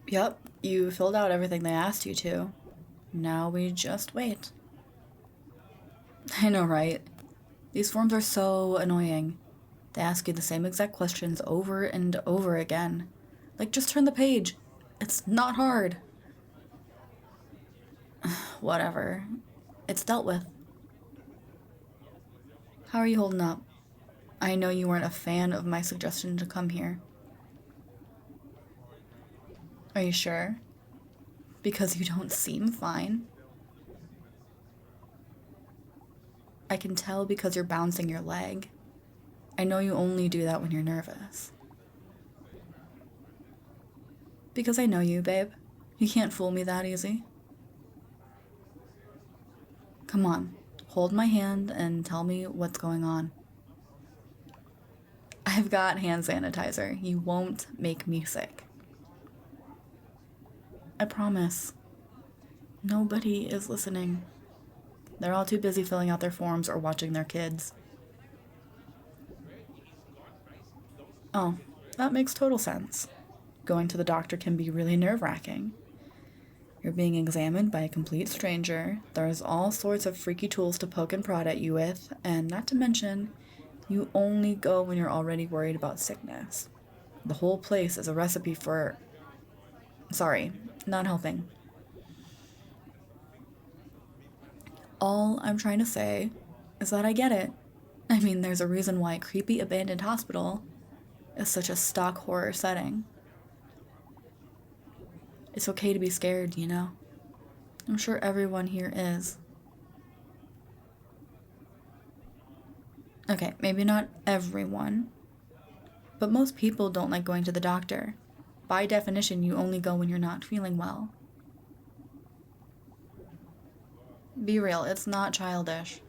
Yep, you filled out everything they asked you to. Now we just wait. I know, right? These forms are so annoying. They ask you the same exact questions over and over again. Like, just turn the page. It's not hard. Whatever. It's dealt with. How are you holding up? I know you weren't a fan of my suggestion to come here. Are you sure? Because you don't seem fine. I can tell because you're bouncing your leg. I know you only do that when you're nervous. Because I know you, babe. You can't fool me that easy. Come on, hold my hand and tell me what's going on. I've got hand sanitizer. You won't make me sick. I promise. Nobody is listening. They're all too busy filling out their forms or watching their kids. Oh, that makes total sense. Going to the doctor can be really nerve-wracking. You're being examined by a complete stranger. There's all sorts of freaky tools to poke and prod at you with, and not to mention, you only go when you're already worried about sickness. The whole place is a recipe for... Sorry, not helping. All I'm trying to say is that I get it. I mean, there's a reason why a creepy abandoned hospital is such a stock horror setting. It's okay to be scared, you know? I'm sure everyone here is. Okay, maybe not everyone, but most people don't like going to the doctor. By definition, you only go when you're not feeling well. Be real, it's not childish.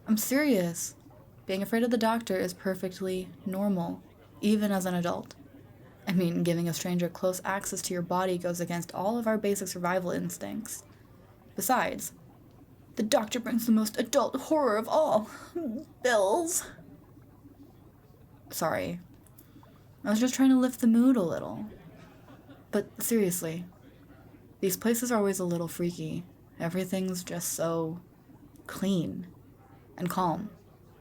I'm serious. Being afraid of the doctor is perfectly normal, even as an adult. I mean, giving a stranger close access to your body goes against all of our basic survival instincts. Besides, the doctor brings the most adult horror of all. Bills. Sorry. I was just trying to lift the mood a little. But seriously, these places are always a little freaky. Everything's just so clean and calm.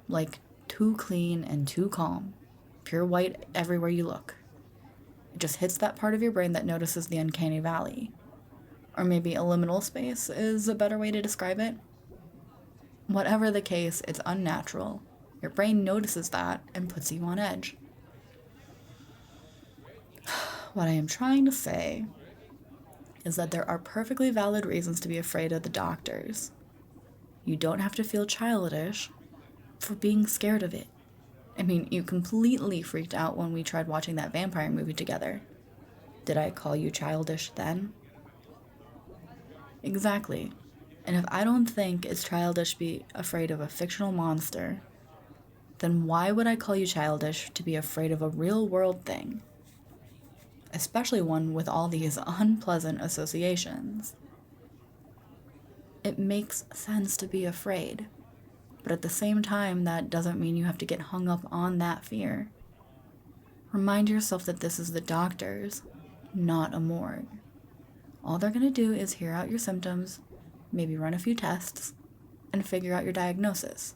Like, too clean and too calm. Pure white everywhere you look. It just hits that part of your brain that notices the uncanny valley. Or maybe a liminal space is a better way to describe it. Whatever the case, it's unnatural. Your brain notices that and puts you on edge. What I am trying to say is that there are perfectly valid reasons to be afraid of the doctors. You don't have to feel childish for being scared of it. I mean, you completely freaked out when we tried watching that vampire movie together. Did I call you childish then? Exactly. And if I don't think it's childish to be afraid of a fictional monster, then why would I call you childish to be afraid of a real-world thing? Especially one with all these unpleasant associations. It makes sense to be afraid. But at the same time, that doesn't mean you have to get hung up on that fear. Remind yourself that this is the doctors, not a morgue. All they're gonna do is hear out your symptoms, maybe run a few tests, and figure out your diagnosis.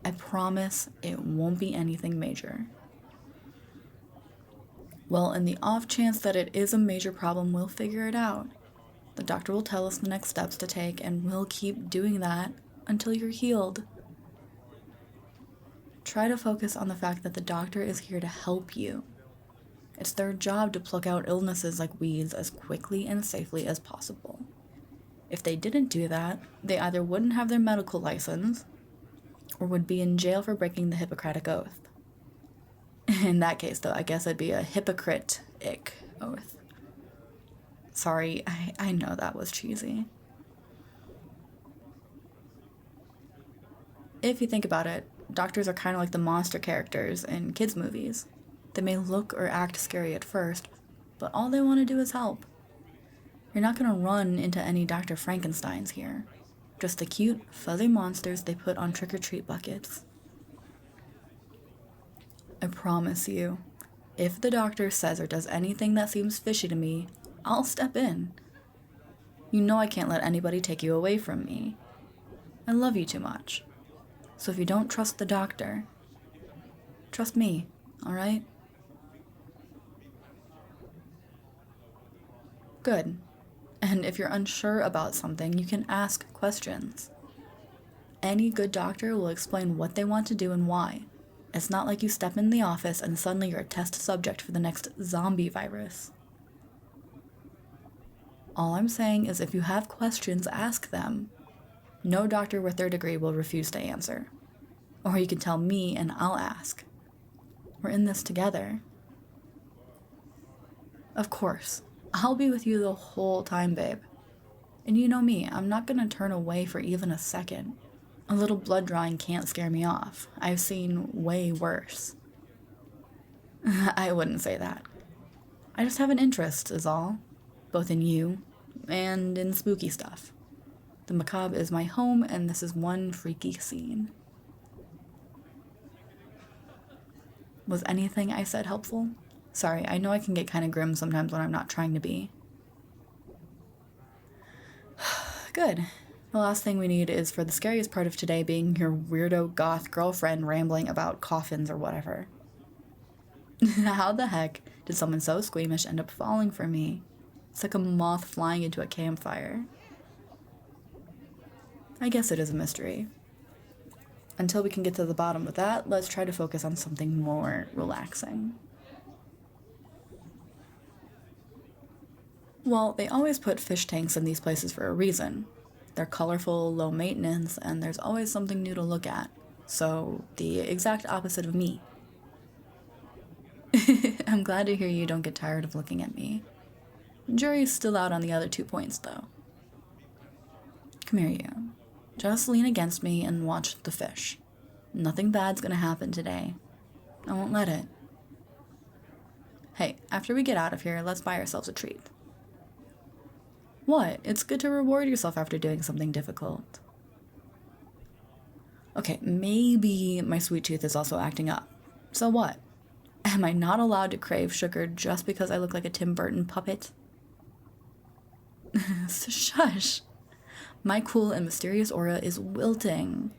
I promise it won't be anything major. Well, in the off chance that it is a major problem, we'll figure it out. The doctor will tell us the next steps to take, and we'll keep doing that until you're healed. Try to focus on the fact that the doctor is here to help you. It's their job to pluck out illnesses like weeds as quickly and safely as possible. If they didn't do that, they either wouldn't have their medical license or would be in jail for breaking the Hippocratic Oath. In that case, though, I guess it'd be a hypocritic oath. Sorry, I know that was cheesy. If you think about it, doctors are kind of like the monster characters in kids' movies. They may look or act scary at first, but all they want to do is help. You're not going to run into any Dr. Frankensteins here. Just the cute, fuzzy monsters they put on trick-or-treat buckets. I promise you, if the doctor says or does anything that seems fishy to me, I'll step in. You know I can't let anybody take you away from me. I love you too much. So if you don't trust the doctor, trust me, alright? Good. And if you're unsure about something, you can ask questions. Any good doctor will explain what they want to do and why. It's not like you step in the office and suddenly you're a test subject for the next zombie virus. All I'm saying is if you have questions, ask them. No doctor with their degree will refuse to answer. Or you can tell me and I'll ask. We're in this together. Of course, I'll be with you the whole time, babe. And you know me, I'm not gonna turn away for even a second. A little blood drawing can't scare me off. I've seen way worse. I wouldn't say that. I just have an interest, is all. Both in you and in spooky stuff. The macabre is my home, and this is one freaky scene. Was anything I said helpful? Sorry, I know I can get kind of grim sometimes when I'm not trying to be. Good. The last thing we need is for the scariest part of today being your weirdo goth girlfriend rambling about coffins or whatever. How the heck did someone so squeamish end up falling for me? It's like a moth flying into a campfire. I guess it is a mystery. Until we can get to the bottom of that, let's try to focus on something more relaxing. Well, they always put fish tanks in these places for a reason. They're colorful, low maintenance, and there's always something new to look at. So, the exact opposite of me. I'm glad to hear you don't get tired of looking at me. Jury's still out on the other 2 points, though. Come here, you. Just lean against me and watch the fish. Nothing bad's gonna happen today. I won't let it. Hey, after we get out of here, let's buy ourselves a treat. What? It's good to reward yourself after doing something difficult. Okay, maybe my sweet tooth is also acting up. So what? Am I not allowed to crave sugar just because I look like a Tim Burton puppet? Shush. My cool and mysterious aura is wilting.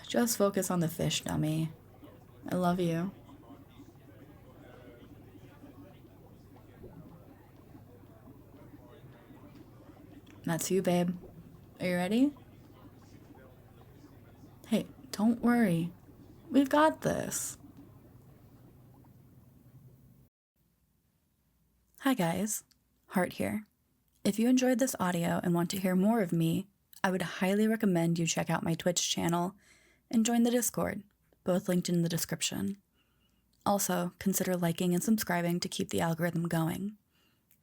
Just focus on the fish, dummy. I love you. That's you, babe. Are you ready? Hey, don't worry. We've got this. Hi guys, Heart here. If you enjoyed this audio and want to hear more of me, I would highly recommend you check out my Twitch channel and join the Discord, both linked in the description. Also, consider liking and subscribing to keep the algorithm going.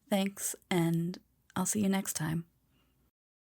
Thanks, and I'll see you next time.